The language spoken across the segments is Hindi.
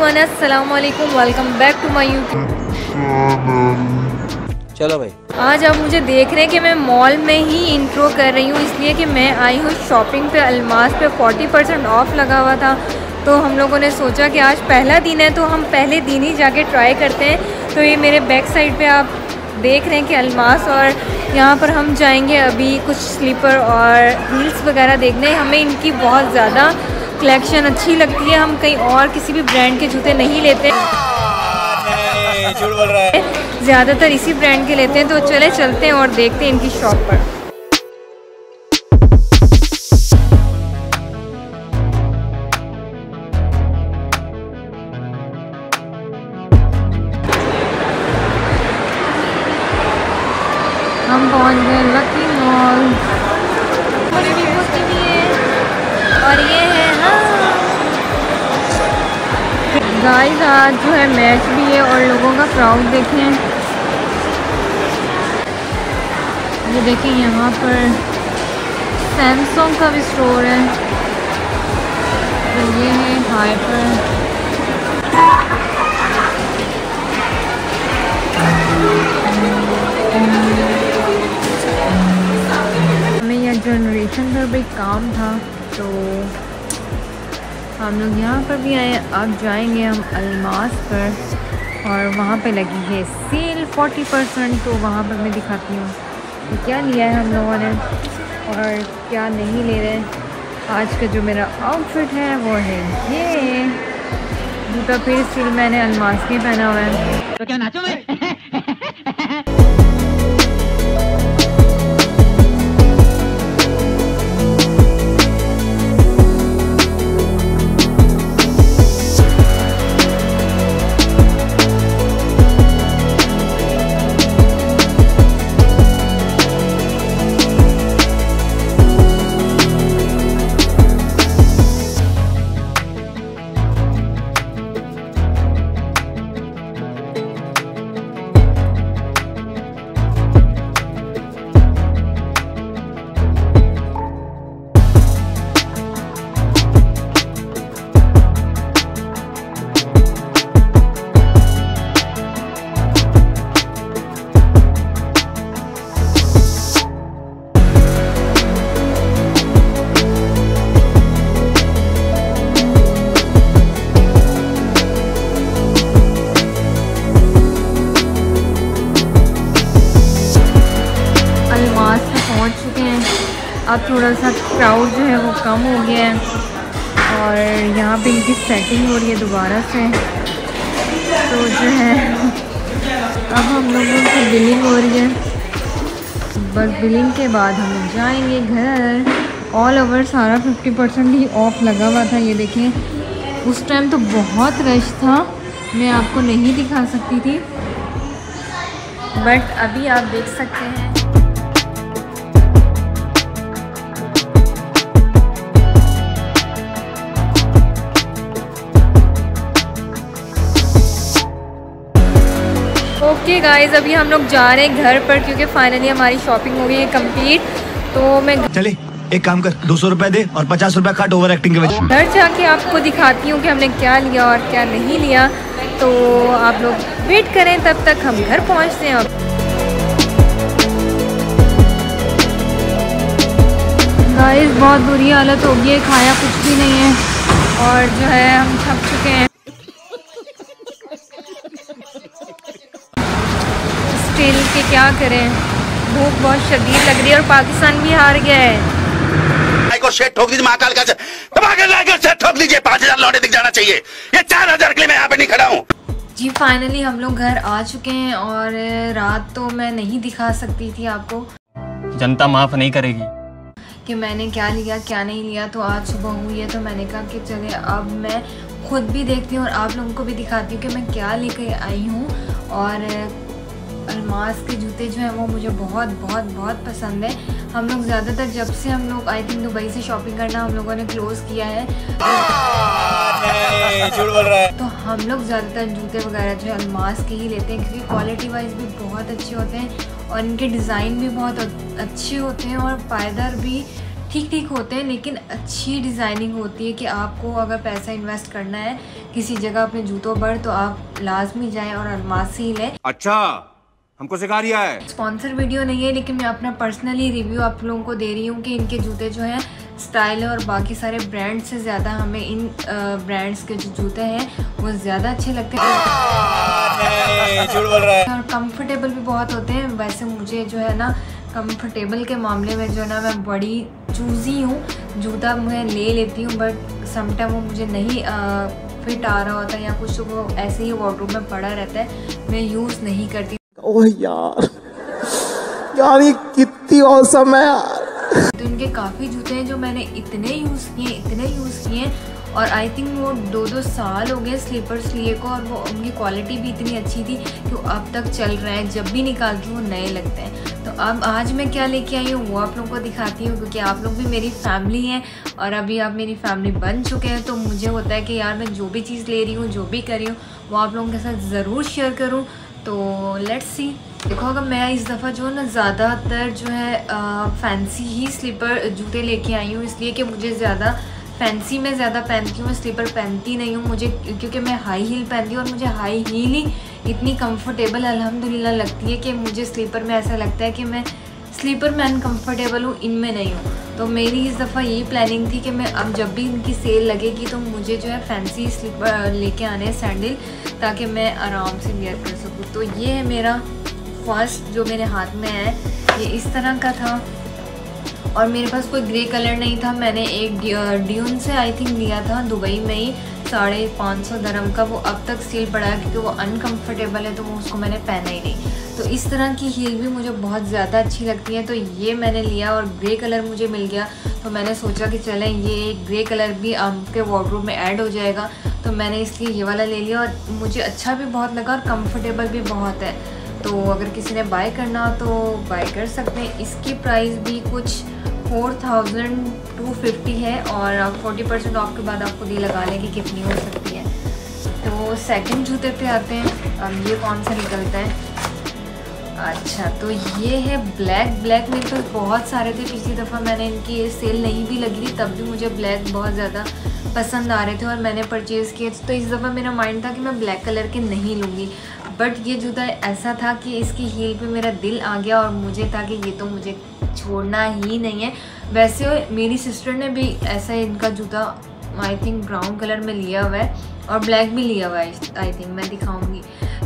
एवरीवन, अस्सलाम वालेकुम, welcome back to my YouTube. चलो भाई, आज आप मुझे देख रहे हैं कि मैं मॉल में ही इंट्रो कर रही हूँ, इसलिए कि मैं आई हूँ शॉपिंग पे। अल्मास पे 40% ऑफ लगा हुआ था, तो हम लोगों ने सोचा कि आज पहला दिन है तो हम पहले दिन ही जाके ट्राई करते हैं। तो ये मेरे बैक साइड पे आप देख रहे हैं कि अल्मास, और यहाँ पर हम जाएंगे अभी कुछ स्लीपर और हील्स वगैरह देखने। हमें इनकी बहुत ज़्यादा कलेक्शन अच्छी लगती है, हम कहीं और किसी भी ब्रांड के जूते नहीं लेते, झूठ बोल रहा है, ज़्यादातर इसी ब्रांड के लेते हैं। तो चले चलते हैं और देखते हैं इनकी शॉप पर। हम पहुंच गए लकी मॉल, और ये है गाइस, आज जो है मैच भी है और लोगों का क्राउड देखें। ये देखें, यहाँ पर सैमसंग का भी स्टोर है। तो ये है हाइपर, हमें यह जनरेशन पर भी काम था तो हम लोग यहाँ पर भी आए। अब जाएंगे हम अल्मास पर और वहाँ पे लगी है सेल 40%, तो वहाँ पर मैं दिखाती हूँ कि क्या लिया है हम लोगों ने और क्या नहीं ले रहे। आज का जो मेरा आउटफिट है वो है ये जूता, फिर स्टिल मैंने अल्मास के पहना हुआ है। तो क्या नाचो मैं? पहुंच चुके हैं। अब थोड़ा सा क्राउड जो है वो कम हो गया है और यहाँ पे इनकी सेटिंग हो रही है दोबारा से। तो जो है अब हम लोगों की बिलिंग हो रही है, बस बिलिंग के बाद हम जाएंगे घर। ऑल ओवर सारा 50% ही ऑफ लगा हुआ था। ये देखें, उस टाइम तो बहुत रश था, मैं आपको नहीं दिखा सकती थी, बट अभी आप देख सकते हैं। ओके गाइज, अभी हम लोग जा रहे हैं घर पर क्योंकि फाइनली हमारी शॉपिंग हो गई है कंप्लीट। तो मैं चले एक काम कर, 200 रुपए दे और 50 रुपए काट ओवर एक्टिंग के वजह। घर जाके आपको दिखाती हूँ कि हमने क्या लिया और क्या नहीं लिया। तो आप लोग वेट करें, तब तक हम घर पहुँचते हैं। गाइज बहुत बुरी हालत हो गई है, खाया कुछ भी नहीं है और जो है हम थक चुके हैं। स्टिल के क्या करें, भूख बहुत शदीद लग रही है और पाकिस्तान भी हार गया है। को शेट ठोक दीजिए, महाकाल का शेट ठोक दीजिए, 5000 लौटे दिख जाना चाहिए। ये 4000 के लिए मैं यहाँ पे नहीं खड़ा हूँ। जी फाइनली हम लोग घर आ चुके हैं और रात तो मैं नहीं दिखा सकती थी आपको, जनता माफ नहीं करेगी कि मैंने क्या लिया क्या नहीं लिया। तो आज सुबह हुई है तो मैंने कहा कि चले अब मैं खुद भी देखती हूँ और आप लोगों को भी दिखाती हूँ कि मैं क्या लेकर आई हूँ। और अल्मास के जूते जो हैं वो मुझे बहुत बहुत बहुत पसंद है। हम लोग ज़्यादातर जब से हम लोग आई थिंक दुबई से शॉपिंग करना हम लोगों ने क्लोज़ किया है, झूठ बोल रहा है। तो हम लोग ज़्यादातर जूते वगैरह जो है अल्मास के ही लेते हैं क्योंकि क्वालिटी वाइज भी बहुत अच्छे होते हैं और इनके डिज़ाइन भी बहुत अच्छे होते हैं और पायदार भी ठीक ठीक होते हैं, लेकिन अच्छी डिज़ाइनिंग होती है कि आपको अगर पैसा इन्वेस्ट करना है किसी जगह अपने जूतों पर तो आप लाजमी जाएं और अल्मास से ही लें। अच्छा, हमको सिखा रिया है। स्पॉन्सर वीडियो नहीं है, लेकिन मैं अपना पर्सनली रिव्यू आप लोगों को दे रही हूँ कि इनके जूते जो हैं स्टाइल है और बाकी सारे ब्रांड से ज़्यादा हमें इन ब्रांड्स के जो जूते हैं वो ज़्यादा अच्छे लगते हैं और कंफर्टेबल भी बहुत होते हैं। वैसे मुझे जो है ना कंफर्टेबल के मामले में जो है ना मैं बड़ी चूज़ी हूँ, जूता मैं ले लेती हूँ बट समटाइम वो मुझे नहीं फिट आ रहा होता या कुछ, तो वो ऐसे ही वार्डरोब में पड़ा रहता है, मैं यूज़ नहीं करती। ओह यार ये कितनी औसम है यार। तो इनके काफ़ी जूते हैं जो मैंने इतने यूज़ किए और आई थिंक वो 2-2 साल हो गए स्लीपर्स लिए को, और वो उनकी क्वालिटी भी इतनी अच्छी थी कि वो अब तक चल रहा है, जब भी निकालती हूँ वो नए लगते हैं। तो अब आज मैं क्या लेके आई हूँ वो आप लोगों को दिखाती हूँ, क्योंकि आप लोग भी मेरी फैमिली हैं और अभी आप मेरी फैमिली बन चुके हैं, तो मुझे होता है कि यार मैं जो भी चीज़ ले रही हूँ, जो भी कर रही हूँ वो आप लोगों के साथ ज़रूर शेयर करूँ। तो लेट्स सी। देखो अगर मैं इस दफ़ा जो है ना ज़्यादातर जो है फैंसी ही स्लीपर जूते लेके आई हूँ, इसलिए कि मुझे ज़्यादा फैंसी में ज़्यादा पहनती हूँ, मैं स्लीपर पहनती नहीं हूँ मुझे, क्योंकि मैं हाई हील पहनती हूँ और मुझे हाई हील ही इतनी कंफर्टेबल अल्हम्दुलिल्लाह लगती है कि मुझे स्लीपर में ऐसा लगता है कि मैं स्लीपर में अनकम्फर्टेबल हूँ, इनमें नहीं हूँ। तो मेरी इस दफ़ा यही प्लानिंग थी कि मैं अब जब भी इनकी सेल लगेगी तो मुझे जो है फैंसी स्लीपर लेके आने हैं सैंडल, ताकि मैं आराम से वेयर कर सकूँ। तो ये है मेरा फर्स्ट जो मेरे हाथ में है, ये इस तरह का था और मेरे पास कोई ग्रे कलर नहीं था। मैंने एक ड्यून से आई थिंक लिया था दुबई में ही, 550 दिरहम का, वो अब तक सेल पड़ा है क्योंकि वो अनकम्फर्टेबल है, तो वो उसको मैंने पहना ही नहीं। तो इस तरह की हील भी मुझे बहुत ज़्यादा अच्छी लगती है, तो ये मैंने लिया और ग्रे कलर मुझे मिल गया, तो मैंने सोचा कि चलें ये ग्रे कलर भी आपके वार्डरोब में ऐड हो जाएगा, तो मैंने इसलिए ये वाला ले लिया और मुझे अच्छा भी बहुत लगा और कंफर्टेबल भी बहुत है। तो अगर किसी ने बाय करना हो तो बाय कर सकते हैं। इसकी प्राइस भी कुछ 4250 है और 40% ऑफ के बाद आप खुद ही लगा लें कि कितनी हो सकती है। तो सेकंड जूते पे आते हैं। अब ये कौन सा निकलता है? अच्छा, तो ये है ब्लैक मेरे पास बहुत सारे थे, पिछली दफ़ा मैंने इनकी सेल नहीं भी लगी थी तब भी मुझे ब्लैक बहुत ज़्यादा पसंद आ रहे थे और मैंने परचेज़ किए। तो इस दफ़ा मेरा माइंड था कि मैं ब्लैक कलर के नहीं लूँगी, बट ये जूता ऐसा था कि इसकी हील पे मेरा दिल आ गया और मुझे था कि ये तो मुझे छोड़ना ही नहीं है। वैसे मेरी सिस्टर ने भी ऐसा इनका जूता आई थिंक ब्राउन कलर में लिया हुआ है और ब्लैक भी लिया हुआ है, आई थिंक मैं दिखाऊंगी।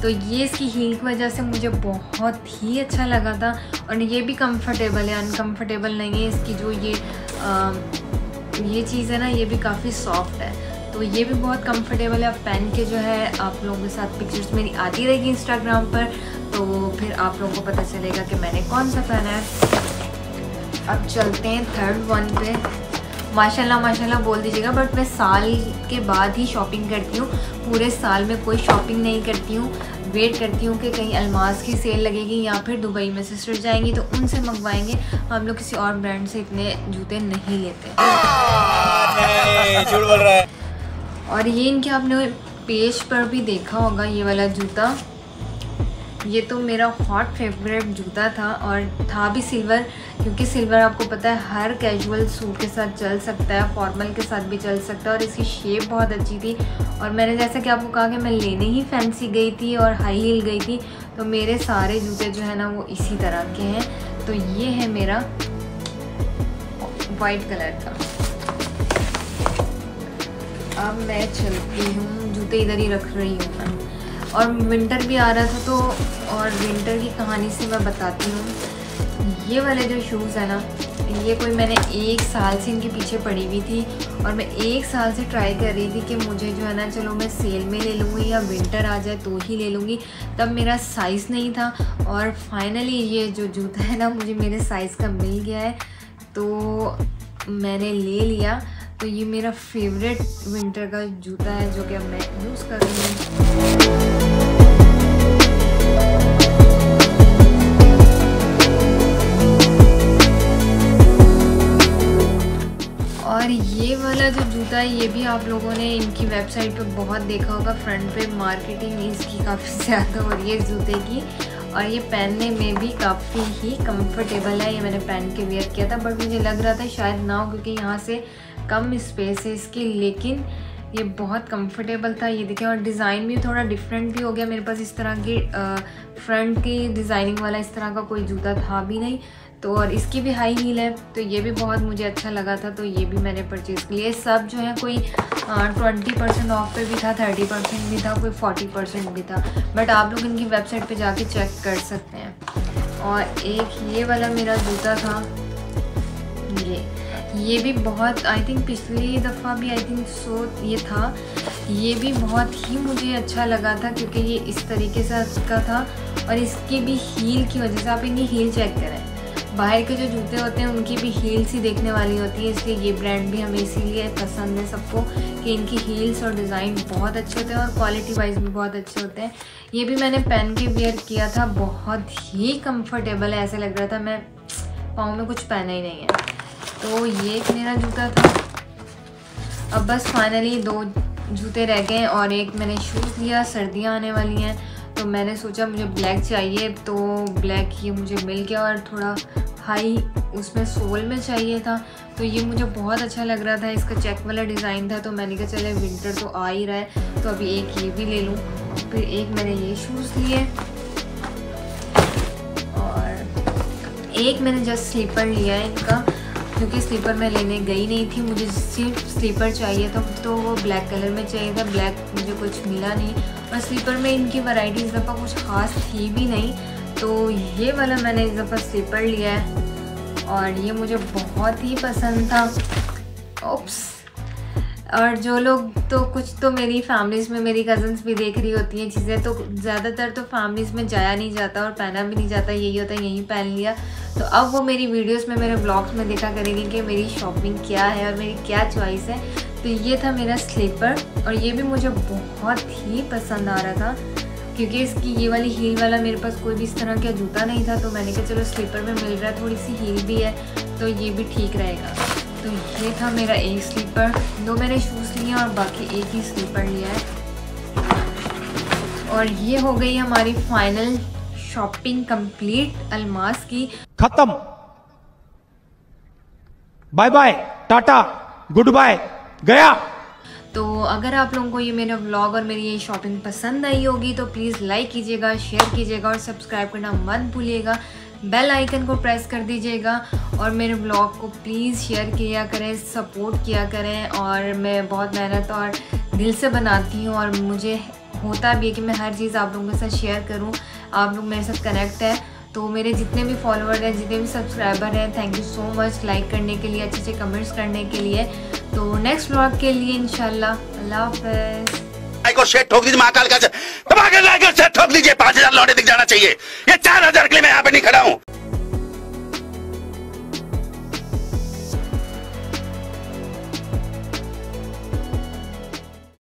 तो ये इसकी हील की वजह से मुझे बहुत ही अच्छा लगा था और ये भी कंफर्टेबल है, अनकंफर्टेबल नहीं है। इसकी जो ये चीज़ है ना, ये भी काफ़ी सॉफ्ट है, तो ये भी बहुत कंफर्टेबल है। आप पहन के जो है आप लोगों के साथ पिक्चर्स मेरी आती रहेगी इंस्टाग्राम पर, तो फिर आप लोगों को पता चलेगा कि मैंने कौन सा पहना है। अब चलते हैं थर्ड वन पे। माशाल्लाह बोल दीजिएगा, बट मैं साल के बाद ही शॉपिंग करती हूँ, पूरे साल में कोई शॉपिंग नहीं करती हूँ। वेट करती हूँ कि कहीं अल्मास की सेल लगेगी या फिर दुबई में सिस्टर जाएंगी तो उनसे मंगवाएंगे। हम लोग किसी और ब्रांड से इतने जूते नहीं लेते। झूठ बोल रहा है। और ये इनके आपने पेज पर भी देखा होगा, ये वाला जूता, ये तो मेरा हॉट फेवरेट जूता था और था भी सिल्वर, क्योंकि सिल्वर आपको पता है हर कैजुअल सूट के साथ चल सकता है, फॉर्मल के साथ भी चल सकता है और इसकी शेप बहुत अच्छी थी। और मैंने जैसा कि आपको कहा कि मैं लेने ही फैंसी गई थी और हाई हील गई थी, तो मेरे सारे जूते जो है ना वो इसी तरह के हैं। तो ये है मेरा वाइट कलर का। अब मैं चलती हूँ, जूते इधर ही रख रही हूँ मैं, और विंटर भी आ रहा था तो, और विंटर की कहानी से मैं बताती हूँ। ये वाले जो शूज़ है ना, ये कोई मैंने 1 साल से इनके पीछे पड़ी हुई थी और मैं 1 साल से ट्राई कर रही थी कि मुझे जो है ना, चलो मैं सेल में ले लूँगी या विंटर आ जाए तो ही ले लूँगी। तब मेरा साइज़ नहीं था और फाइनली ये जो जूता है ना मुझे मेरे साइज़ का मिल गया है, तो मैंने ले लिया। तो ये मेरा फेवरेट विंटर का जूता है जो कि अब मैं यूज़ कर रही हूँ। और ये वाला जो जूता है ये भी आप लोगों ने इनकी वेबसाइट पे बहुत देखा होगा, फ्रंट पे मार्केटिंग इसकी काफ़ी ज़्यादा हो रही है जूते की। और ये पहनने में भी काफ़ी ही कंफर्टेबल है। ये मैंने पहन के वेयर किया था, बट मुझे लग रहा था शायद ना हो क्योंकि यहाँ से कम स्पेस है इसकी, लेकिन ये बहुत कंफर्टेबल था। ये देखें, और डिज़ाइन भी थोड़ा डिफरेंट भी हो गया। मेरे पास इस तरह की फ्रंट की डिज़ाइनिंग वाला इस तरह का कोई जूता था भी नहीं, तो और इसकी भी हाई हील है, तो ये भी बहुत मुझे अच्छा लगा था, तो ये भी मैंने परचेज़ किया। सब जो है कोई 20% ऑफ पे भी था, 30% भी था, कोई 40% भी था, बट आप लोग इनकी वेबसाइट पे जाके चेक कर सकते हैं। और एक ये वाला मेरा जूता था, ये भी बहुत, आई थिंक पिछली दफ़ा भी ये था, ये भी बहुत ही मुझे अच्छा लगा था क्योंकि ये इस तरीके से का था, और इसकी भी हील की वजह से, आप इनकी हील चेक करें, बाहर के जो जूते होते हैं उनकी भी हील्स ही देखने वाली होती है, इसलिए ये ब्रांड भी हमें इसीलिए पसंद है सबको कि इनकी हील्स और डिज़ाइन बहुत अच्छे होते हैं और क्वालिटी वाइज भी बहुत अच्छे होते हैं। ये भी मैंने पहन के वेयर किया था, बहुत ही कंफर्टेबल है, ऐसे लग रहा था मैं पाँव में कुछ पहना ही नहीं है। तो ये एक मेरा जूता था। अब बस फाइनली 2 जूते रह गए और एक मैंने शूज़ लिया, सर्दियाँ आने वाली हैं तो मैंने सोचा मुझे ब्लैक चाहिए, तो ब्लैक ये मुझे मिल गया और थोड़ा हाई उसमें सोल में चाहिए था, तो ये मुझे बहुत अच्छा लग रहा था। इसका चेक वाला डिज़ाइन था, तो मैंने कहा चले विंटर तो आ ही रहा है तो अभी एक ये भी ले लूँ। फिर एक मैंने ये शूज़ लिए और एक मैंने जस्ट स्लीपर लिया है इनका, क्योंकि स्लीपर मैं लेने गई नहीं थी, मुझे सिर्फ स्लीपर चाहिए था, तो वो ब्लैक कलर में चाहिए था, ब्लैक मुझे कुछ मिला नहीं, और स्लीपर में इनकी वैरायटी इस दफ़ा कुछ ख़ास थी भी नहीं, तो ये वाला मैंने इस दफ़ा स्लीपर लिया है और ये मुझे बहुत ही पसंद था। ओप्स, और जो लोग तो कुछ तो मेरी फैमिलीज़ में मेरी कज़न्स भी देख रही होती हैं चीज़ें, तो ज़्यादातर तो फैमिलीज़ में जाया नहीं जाता और पहना भी नहीं जाता, यही होता है यहीं पहन लिया, तो अब वो मेरी वीडियोस में, मेरे ब्लॉग्स में देखा करेंगे कि मेरी शॉपिंग क्या है और मेरी क्या चॉइस है। तो ये था मेरा स्लीपर और ये भी मुझे बहुत ही पसंद आ रहा था क्योंकि इसकी ये वाली हील वाला मेरे पास कोई भी इस तरह का जूता नहीं था, तो मैंने कहा चलो स्लीपर में मिल रहा है, थोड़ी सी हील भी है तो ये भी ठीक रहेगा। तो ये था मेरा एक स्लीपर, 2 मैंने शूज़ लिए और बाकी एक ही स्लीपर लिया है। और ये हो गई हमारी फाइनल शॉपिंग कंप्लीट अल्मास की। खत्म, बाय बाय, टाटा, गुड बाय, गया। तो अगर आप लोगों को ये मेरा व्लॉग और मेरी ये शॉपिंग पसंद आई होगी तो प्लीज़ लाइक कीजिएगा, शेयर कीजिएगा और सब्सक्राइब करना मत भूलिएगा, बेल आइकन को प्रेस कर दीजिएगा और मेरे ब्लॉग को प्लीज़ शेयर किया करें, सपोर्ट किया करें। और मैं बहुत मेहनत और दिल से बनाती हूँ और मुझे होता भी है कि मैं हर चीज़ आप लोगों के साथ शेयर करूँ, आप लोग मेरे साथ कनेक्ट है। तो मेरे जितने भी फॉलोअर हैं, जितने भी सब्सक्राइबर हैं, thank you so much like करने के लिए, अच्छे अच्छे कमेंट्स करने के लिए। तो नेक्स्ट व्लॉग के लिए इंशाल्लाह, अल्लाह हाफ़िज़। को शेर ठोक दीजिए, महाकाल का ठोक लीजिए, 5000 लौटे दिख जाना चाहिए। ये 4000 के लिए मैं यहाँ पे नहीं खड़ा हूँ।